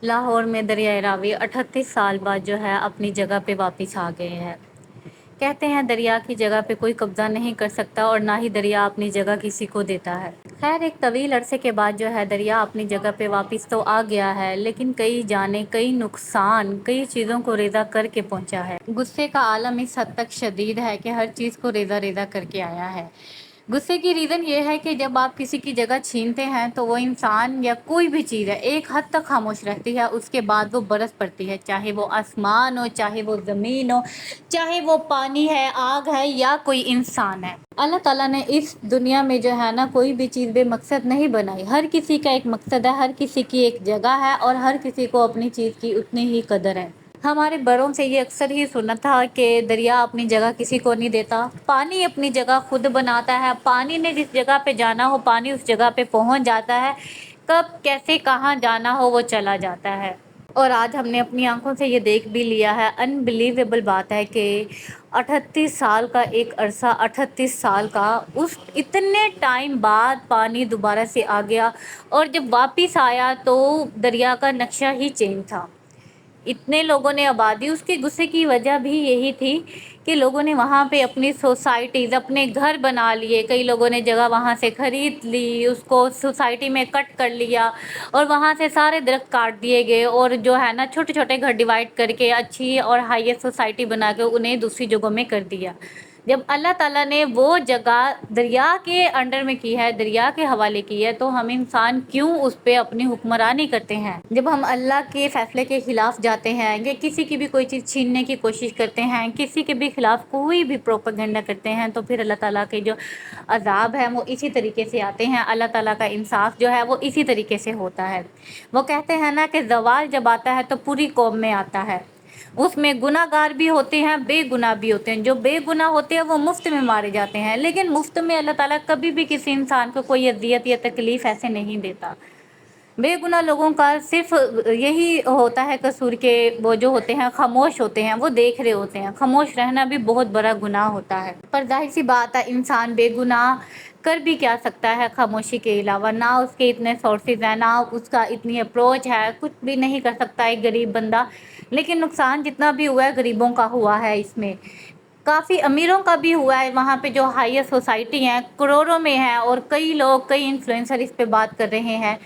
लाहौर में दरियाए रावी 38 साल बाद जो है अपनी जगह पे वापस आ गए हैं। कहते हैं दरिया की जगह पे कोई कब्जा नहीं कर सकता और ना ही दरिया अपनी जगह किसी को देता है। खैर एक तवील अरसे के बाद जो है दरिया अपनी जगह पे वापस तो आ गया है, लेकिन कई जाने, कई नुकसान, कई चीज़ों को रेज़ा करके पहुंचा है। गुस्से का आलम इस हद तक शदीद है कि हर चीज़ को रेज़ा रेज़ा करके आया है। गुस्से की रीज़न ये है कि जब आप किसी की जगह छीनते हैं तो वो इंसान या कोई भी चीज़ है एक हद तक खामोश रहती है, उसके बाद वो बरस पड़ती है, चाहे वो आसमान हो, चाहे वो ज़मीन हो, चाहे वो पानी है, आग है या कोई इंसान है। अल्लाह ताला ने इस दुनिया में जो है ना कोई भी चीज़ बेमकसद नहीं बनाई। हर किसी का एक मकसद है, हर किसी की एक जगह है और हर किसी को अपनी चीज़ की उतनी ही कदर है। हमारे बड़ों से ये अक्सर ही सुना था कि दरिया अपनी जगह किसी को नहीं देता, पानी अपनी जगह खुद बनाता है। पानी ने जिस जगह पे जाना हो पानी उस जगह पे पहुंच जाता है, कब कैसे कहाँ जाना हो वो चला जाता है। और आज हमने अपनी आंखों से ये देख भी लिया है। अनबिलीवेबल बात है कि 38 साल का एक अरसा, 38 साल का, उस इतने टाइम बाद पानी दोबारा से आ गया और जब वापस आया तो दरिया का नक्शा ही चेंज था। इतने लोगों ने आबादी, उसके गुस्से की वजह भी यही थी कि लोगों ने वहाँ पे अपनी सोसाइटीज़, अपने घर बना लिए। कई लोगों ने जगह वहाँ से ख़रीद ली, उसको सोसाइटी में कट कर लिया और वहाँ से सारे दरख्त काट दिए गए और जो है ना छोटे छोटे घर डिवाइड करके अच्छी और हाईएस्ट सोसाइटी बना के उन्हें दूसरी जगहों में कर दिया। जब अल्लाह ताला ने वो जगह दरिया के अंडर में की है, दरिया के हवाले की है, तो हम इंसान क्यों उस पर अपनी हुक्मरानी करते हैं? जब हम अल्लाह के फैसले के ख़िलाफ़ जाते हैं या किसी की भी कोई चीज़ छीनने की कोशिश करते हैं, किसी के भी ख़िलाफ़ कोई भी प्रोपेगेंडा करते हैं, तो फिर अल्लाह ताला के जो अज़ाब हैं वो इसी तरीके से आते हैं। अल्लाह ताला का इंसाफ जो है वो इसी तरीके से होता है। वो कहते हैं ना कि ज़वाल जब आता है तो पूरी कौम में आता है। उसमें गुनाहगार भी होते हैं, बेगुनाह भी होते हैं। जो बेगुनाह होते हैं वो मुफ्त में मारे जाते हैं, लेकिन मुफ्त में अल्लाह ताला कभी भी किसी इंसान को कोई अज़ियत या तकलीफ़ ऐसे नहीं देता। बेगुनाह लोगों का सिर्फ यही होता है कसूर के वो जो होते हैं खामोश होते हैं, वो देख रहे होते हैं। खामोश रहना भी बहुत बड़ा गुनाह होता है, पर जाहिर सी बात है इंसान बेगुनाह कर भी क्या सकता है खामोशी के अलावा? ना उसके इतने सोर्सेज हैं, ना उसका इतनी अप्रोच है, कुछ भी नहीं कर सकता एक गरीब बंदा। लेकिन नुकसान जितना भी हुआ है गरीबों का हुआ है, इसमें काफ़ी अमीरों का भी हुआ है। वहाँ पे जो हाईएस्ट सोसाइटी हैं करोड़ों में है और कई लोग, कई इन्फ्लुएंसर इस पे बात कर रहे हैं।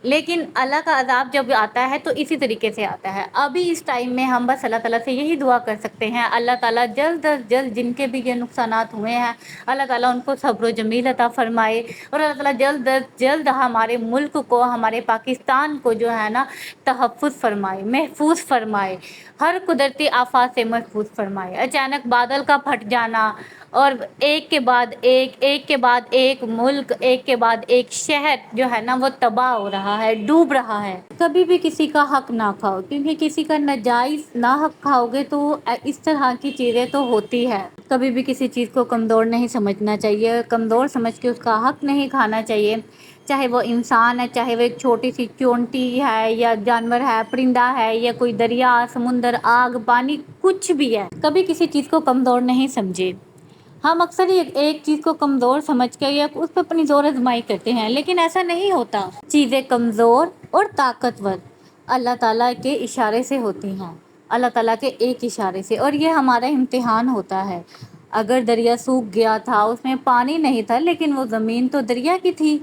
लेकिन अल्लाह का अज़ाब जब आता है तो इसी तरीके से आता है। अभी इस टाइम में हम बस अल्लाह ताला से यही दुआ कर सकते हैं, अल्लाह ताला जल्द अज़ जल्द जिनके भी ये नुकसानात हुए हैं अल्लाह ताला उनको सब्र व जमील अता फ़रमाए और अल्लाह ताला जल्द अज़ जल्द हमारे मुल्क को, हमारे पाकिस्तान को जो है ना तहफ़्फ़ुज़ फ़रमाए, महफूज़ फ़रमाए, हर कुदरती आफ़ात से महफूज़ फ़रमाए। अचानक बादल का फट जाना और एक के बाद एक के बाद एक मुल्क, एक के बाद एक शहर जो है ना वो तबाह हो रहा है, डूब रहा है। कभी भी किसी का हक ना खाओ, क्योंकि किसी का नाजायज़ ना हक खाओगे तो इस तरह की चीज़ें तो होती है। कभी भी किसी चीज़ को कमज़ोर नहीं समझना चाहिए, कमज़ोर समझ के उसका हक नहीं खाना चाहिए। चाहे वो इंसान है, चाहे वो एक छोटी सी चोंटी है या जानवर है, परिंदा है या कोई दरिया, समुंदर, आग, पानी, कुछ भी है। कभी किसी चीज़ को कमज़ोर नहीं समझे। हम अक्सर ही एक चीज़ को कमज़ोर समझ कर या उस पर अपनी ज़ोर आजमाई करते हैं, लेकिन ऐसा नहीं होता। चीज़ें कमज़ोर और ताकतवर अल्लाह ताला के इशारे से होती हैं, अल्लाह ताला के एक इशारे से, और ये हमारा इम्तिहान होता है। अगर दरिया सूख गया था, उसमें पानी नहीं था, लेकिन वो ज़मीन तो दरिया की थी।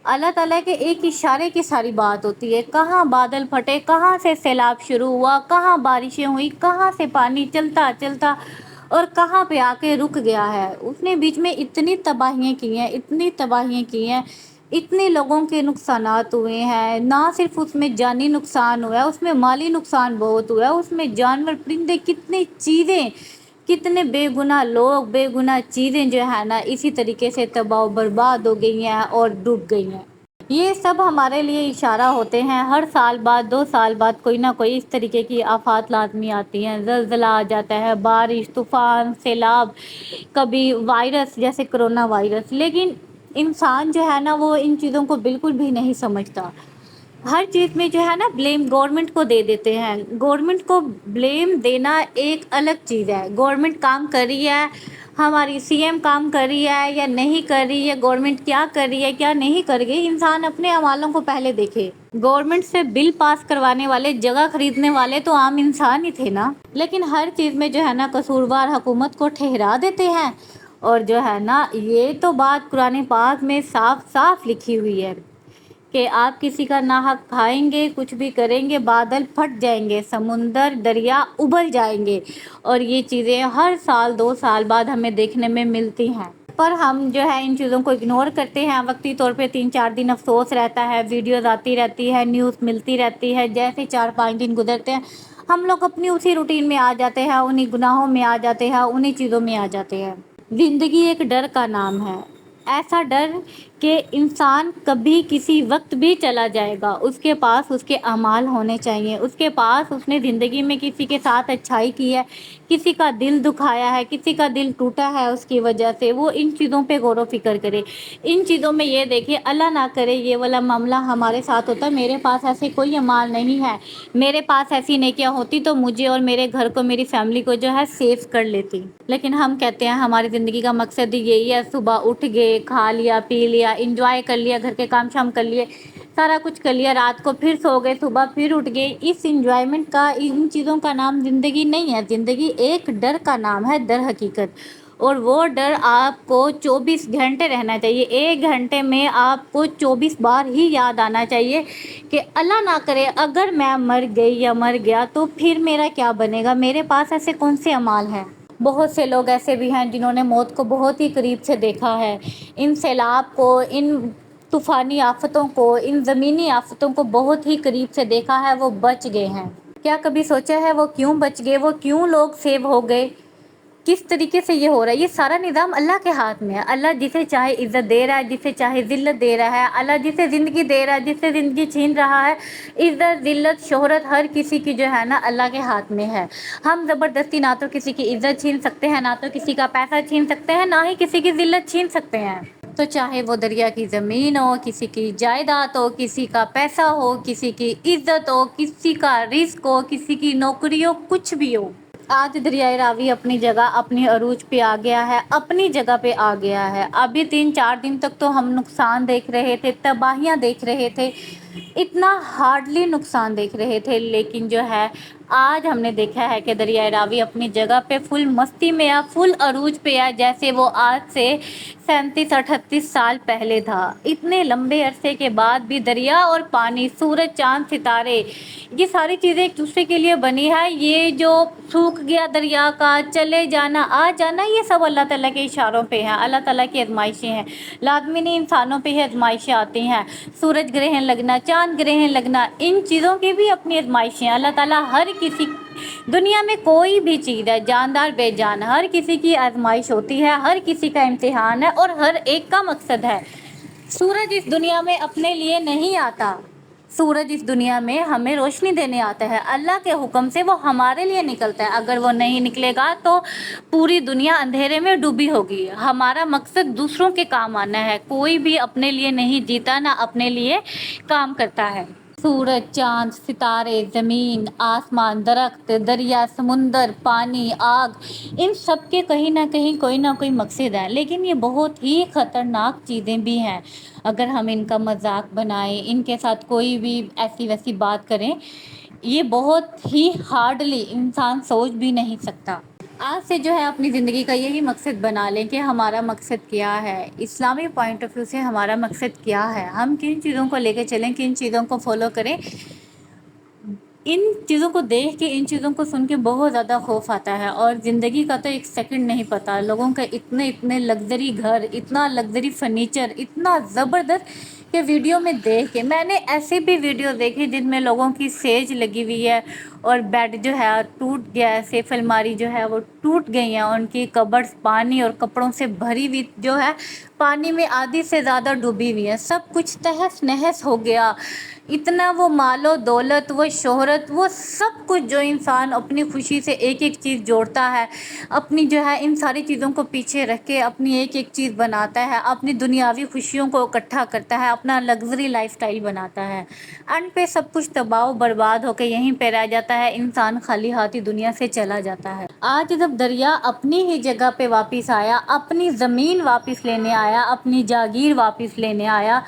अल्लाह ताला के एक इशारे की सारी बात होती है। कहाँ बादल फटे, कहाँ से सैलाब शुरू हुआ, कहाँ बारिशें हुई, कहाँ से पानी चलता चलता और कहाँ पे आके रुक गया है। उसने बीच में इतनी तबाहियाँ की हैं, इतनी तबाहियाँ की हैं, इतने लोगों के नुकसानात हुए हैं। ना सिर्फ उसमें जानी नुकसान हुआ है, उसमें माली नुकसान बहुत हुआ है। उसमें जानवर, परिंदे, कितनी चीज़ें, कितने बेगुनाह लोग, बेगुनाह चीज़ें जो है ना इसी तरीके से तबाह बर्बाद हो गई हैं और डूब गई हैं। ये सब हमारे लिए इशारा होते हैं। हर साल बाद, 2 साल बाद कोई ना कोई इस तरीके की आफात लाजमी आती हैं। ज़लज़ला आ जाता है, बारिश, तूफ़ान, सैलाब, कभी वायरस जैसे कोरोना वायरस। लेकिन इंसान जो है ना वो इन चीज़ों को बिल्कुल भी नहीं समझता। हर चीज़ में जो है ना ब्लेम गवर्नमेंट को दे देते हैं। गवर्नमेंट को ब्लेम देना एक अलग चीज़ है। गवर्नमेंट काम कर रही है, हमारी सीएम काम कर रही है या नहीं कर रही है, गवर्नमेंट क्या कर रही है क्या नहीं कर रही है, इंसान अपने अमालों को पहले देखे। गवर्नमेंट से बिल पास करवाने वाले, जगह खरीदने वाले तो आम इंसान ही थे ना। लेकिन हर चीज़ में जो है ना कसूरवार हुकूमत को ठहरा देते हैं। और जो है ना ये तो बात कुरान पाक में साफ साफ लिखी हुई है कि आप किसी का नाहक खाएंगे, कुछ भी करेंगे, बादल फट जाएंगे, समुंदर दरिया उबल जाएंगे। और ये चीज़ें हर साल 2 साल बाद हमें देखने में मिलती हैं। पर हम जो है इन चीज़ों को इग्नोर करते हैं। वक्ती तौर पे 3-4 दिन अफसोस रहता है, वीडियोज़ आती रहती है, न्यूज़ मिलती रहती है। जैसे 4-5 दिन गुजरते हैं हम लोग अपनी उसी रूटीन में आ जाते हैं, उन्हीं गुनाहों में आ जाते हैं, उन्हीं चीज़ों में आ जाते हैं। ज़िंदगी एक डर का नाम है, ऐसा डर कि इंसान कभी किसी वक्त भी चला जाएगा। उसके पास उसके अमाल होने चाहिए, उसके पास उसने ज़िंदगी में किसी के साथ अच्छाई की है, किसी का दिल दुखाया है, किसी का दिल टूटा है उसकी वजह से, वो इन चीज़ों पे गौर व फिक्र करे। इन चीज़ों में ये देखे अल्लाह ना करे ये वाला मामला हमारे साथ होता। मेरे पास ऐसे कोई अमाल नहीं है, मेरे पास ऐसी नेकियां होती तो मुझे और मेरे घर को, मेरी फैमिली को जो है सेव कर लेती। लेकिन हम कहते हैं हमारी ज़िंदगी का मकसद ही यही है, सुबह उठ गए, खा लिया, पी लिया, इंजॉय कर लिया, घर के काम शाम कर लिए, सारा कुछ कर लिया, रात को फिर सो गए, सुबह फिर उठ गए। इस इंजॉयमेंट का, इन चीज़ों का नाम ज़िंदगी नहीं है। ज़िंदगी एक डर का नाम है, डर हकीकत। और वो डर आपको 24 घंटे रहना चाहिए। 1 घंटे में आपको 24 बार ही याद आना चाहिए कि अल्लाह ना करे अगर मैं मर गई या मर गया तो फिर मेरा क्या बनेगा, मेरे पास ऐसे कौन से अमाल हैं। बहुत से लोग ऐसे भी हैं जिन्होंने मौत को बहुत ही करीब से देखा है। इन सैलाब को, इन तूफ़ानी आफ़तों को, इन ज़मीनी आफ़तों को बहुत ही करीब से देखा है, वो बच गए हैं। क्या कभी सोचा है वो क्यों बच गए, वो क्यों लोग सेव हो गए, किस तरीके से ये हो रहा है? ये सारा निज़ाम अल्लाह के हाथ में है। अल्लाह जिसे चाहे इज़्ज़त दे रहा है, जिसे चाहे ज़िल्लत दे रहा है। अल्लाह जिसे ज़िंदगी दे रहा है, जिससे ज़िंदगी छीन रहा है। इज़्ज़त, ज़िल्लत, शोहरत हर किसी की जो है ना अल्लाह के हाथ में है। हम ज़बरदस्ती ना तो किसी की इज़्ज़त छीन सकते हैं, ना तो किसी का पैसा छीन सकते हैं, ना ही किसी की ज़िल्लत छीन सकते हैं। तो चाहे वो दरिया की ज़मीन हो, किसी की जायदाद हो, किसी का पैसा हो, किसी की इज़्ज़त हो, किसी का रिस्क हो, किसी की नौकरी हो, कुछ भी हो, आज दरियाए रावी अपनी जगह, अपनी अरूज पे आ गया है, अपनी जगह पे आ गया है। अभी 3-4 दिन तक तो हम नुकसान देख रहे थे, तबाहियां देख रहे थे, इतना हार्डली नुकसान देख रहे थे। लेकिन जो है आज हमने देखा है कि दरियाए रावी अपनी जगह पे फुल मस्ती में है, फुल अरूज पे है, जैसे वो आज से 37-38 साल पहले था। इतने लंबे अरसे के बाद भी दरिया और पानी, सूरज, चांद, सितारे, ये सारी चीज़ें एक दूसरे के लिए बनी है। ये जो सूख गया दरिया का चले जाना, आ जाना, ये सब अल्लाह ताला के इशारों पे है, अल्लाह ताला की आजमाइशें हैं। लाज़मी नहीं इंसानों पे ही आजमाइशें आती हैं। सूरज ग्रहण लगना, चांद ग्रहण लगना, इन चीज़ों की भी अपनी आजमाइशें हैं। अल्लाह ताला हर किसी, दुनिया में कोई भी चीज़ है, जानदार बेजान, हर किसी की आजमाइश होती है, हर किसी का इम्तिहान है और हर एक का मकसद है। सूरज इस दुनिया में अपने लिए नहीं आता, सूरज इस दुनिया में हमें रोशनी देने आता है। अल्लाह के हुक्म से वो हमारे लिए निकलता है। अगर वो नहीं निकलेगा तो पूरी दुनिया अंधेरे में डूबी होगी। हमारा मकसद दूसरों के काम आना है। कोई भी अपने लिए नहीं जीता, ना अपने लिए काम करता है। सूरज, चांद, सितारे, ज़मीन, आसमान, दरख्त, दरिया, समुंदर, पानी, आग, इन सब के कहीं ना कहीं कोई ना कोई मकसद है। लेकिन ये बहुत ही ख़तरनाक चीज़ें भी हैं। अगर हम इनका मजाक बनाएं, इनके साथ कोई भी ऐसी वैसी बात करें, ये बहुत ही हार्डली इंसान सोच भी नहीं सकता। आज से जो है अपनी ज़िंदगी का यही मकसद बना लें कि हमारा मकसद क्या है, इस्लामी पॉइंट ऑफ व्यू से हमारा मकसद क्या है, हम किन चीज़ों को लेकर चलें, किन चीज़ों को फॉलो करें। इन चीज़ों को देख के, इन चीज़ों को सुन के बहुत ज़्यादा खौफ आता है और ज़िंदगी का तो एक सेकंड नहीं पता। लोगों के इतने इतने लग्जरी घर, इतना लग्जरी फर्नीचर, इतना ज़बरदस्त कि वीडियो में देख के, मैंने ऐसे भी वीडियो देखे जिनमें लोगों की सेज लगी हुई है और बेड जो है टूट गया है, सेफ अलमारी जो है वो टूट गई है, उनकी कबर्ड्स पानी और कपड़ों से भरी हुई जो है, पानी में आधी से ज़्यादा डूबी हुई है, सब कुछ तहस नहस हो गया। इतना वो मालो दौलत, वो शोहरत, वो सब कुछ जो इंसान अपनी खुशी से एक एक चीज़ जोड़ता है, अपनी जो है इन सारी चीज़ों को पीछे रख के अपनी एक एक चीज़ बनाता है, अपनी दुनियावी खुशियों को इकट्ठा करता है, अपना लग्जरी लाइफस्टाइल बनाता है। एंड पे सब कुछ तबाह बर्बाद होकर यहीं पे रह जाता है, इंसान खाली हाथी दुनिया से चला जाता है। आज जब दरिया अपनी ही जगह पे वापस आया, अपनी ज़मीन वापस लेने आया, अपनी जागीर वापस लेने आया,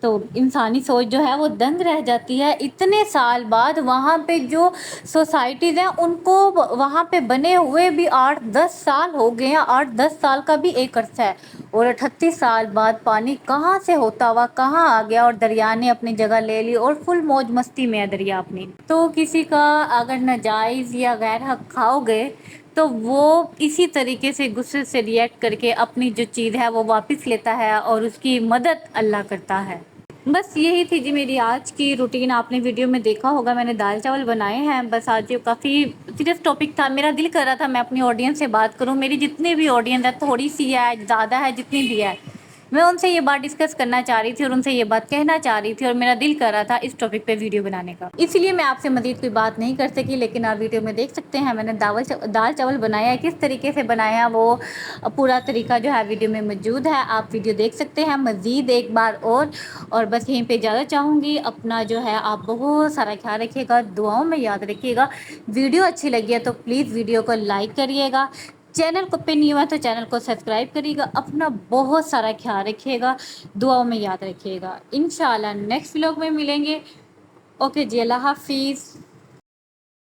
تو انسانی سوچ جو ہے وہ دنگ رہ جاتی ہے. اتنے سال بعد وہاں پہ جو سوسائٹیز ہیں ان کو وہاں پہ بنے ہوئے بھی 8-10 سال ہو گئے ہیں. 8-10 سال کا بھی ایک عرصہ ہے, اور 38 سال بعد پانی کہاں سے ہوتا ہوا کہاں آ گیا, اور دریا نے اپنی جگہ لے لی اور فل موج مستی میں ہے دریا اپنی. تو کسی کا اگر ناجائز یا غیر حق کھاؤ گے تو وہ اسی طریقے سے غصے سے ریئیکٹ کر کے اپنی جو چیز ہے وہ واپس لیتا ہے, اور اس کی مدد اللہ کرتا ہے. بس یہی تھی جی میری آج کی روٹین. آپ نے ویڈیو میں دیکھا ہوگا میں نے دال چاول بنائے ہیں. بس آج کافی سیریس ٹاپک تھا, میرا دل کر رہا تھا میں اپنی آڈینس سے بات کروں. میری جتنی بھی آڈینس ہے, تھوڑی سی ہے زیادہ ہے جتنی بھی ہے, میں ان سے یہ بات ڈسکس کرنا چاہ رہی تھی اور ان سے یہ بات کہنا چاہ رہی تھی, اور میرا دل کر رہا تھا اس ٹاپک پہ ویڈیو بنانے کا. اس لیے میں آپ سے مزید کوئی بات نہیں کر سکی, لیکن آپ ویڈیو میں دیکھ سکتے ہیں میں نے دال چاول بنایا ہے. کس طریقے سے بنایا ہے وہ پورا طریقہ جو ہے ویڈیو میں موجود ہے, آپ ویڈیو دیکھ سکتے ہیں مزید ایک بار. اور بس یہیں پہ اجازت چاہوں گی. اپنا جو ہے آپ بہت سارا خیال رکھیے گا, دعاؤں میں یاد رکھیے گا. ویڈیو اچھی لگی ہے تو پلیز ویڈیو کو لائک کریے گا. چینل کو پہ نہیں ہوا تو چینل کو سبسکرائب کریے گا. اپنا بہت سارا خیال رکھیے گا, دعاؤں میں یاد رکھیے گا. انشاءاللہ نیکسٹ ولاگ میں ملیں گے. اوکے جی, اللہ حافظ.